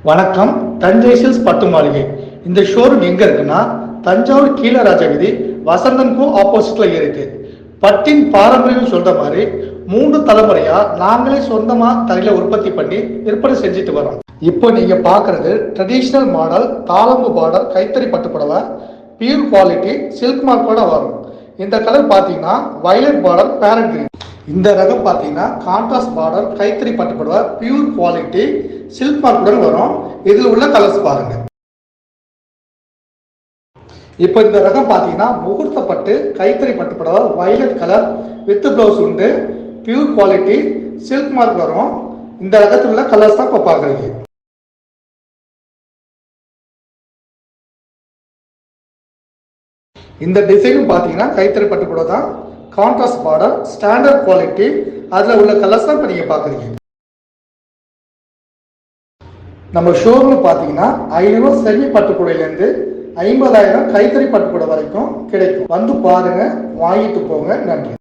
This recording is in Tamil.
வணக்கம். தஞ்சை சில்ஸ் பட்டு மாளிகை. இந்த ஷோரூம் எங்க இருக்குன்னா தஞ்சாவூர் கீழராஜ வீதி வசந்தன்கோ ஆப்போசிட்ல இருக்கு. பட்டின் பாரம்பரியம் சொல்ற மாதிரி 3 தலைமுறையா நாங்களே சொந்தமா தரையில உற்பத்தி பண்ணி விற்பனை செஞ்சுட்டு வரோம். இப்போ நீங்க பாக்குறது ட்ரெடிஷனல் மாடல் தாளம்பு பார்டர் கைத்தறி பட்டு புடவை, பியூர் குவாலிட்டி சில்க் மார்க்கோட வரும். இந்த கலர் பாத்தீங்கன்னா வயலட் பார்டர் பேரட் கிரீன். இந்த ரகம் பார்த்தீங்கன்னா கான்ட்ராஸ்ட் பார்டர் கைத்தறி பட்டு புடவை பியூர் குவாலிட்டி சில்க் மார்க்குடன் வரும். இதில் உள்ள கலர்ஸ் பாருங்க. இப்போ இந்த ரகம் பார்த்தீங்கன்னா முகூர்த்த பட்டு கைத்தறி பட்டு புடவை வயலட் கலர் வித் பிளவுஸ் உண்டு, பியூர் குவாலிட்டி சில்க் மார்க் வரும். இந்த ரகத்தில் உள்ள கலர்ஸ் தான் இப்போ பார்க்குறீங்க. இந்த டிசைனும் பார்த்தீங்கன்னா கைத்தறி பட்டு புடவை தான், கான்ட்ராஸ்ட் பார்டர் ஸ்டாண்டர்ட் குவாலிட்டி. அதில் உள்ள கலர்ஸ் தான் இப்போ நீங்கள் பார்க்குறீங்க. நம்ம ஷோரூமில் பார்த்தீங்கன்னா 500 செமி பட்டுப்புடையிலேருந்து 50,000 கைத்தறி பட்டுப்புடை வரைக்கும் கிடைக்கும். வந்து பாருங்க, வாங்கிட்டு போங்க. நன்றி.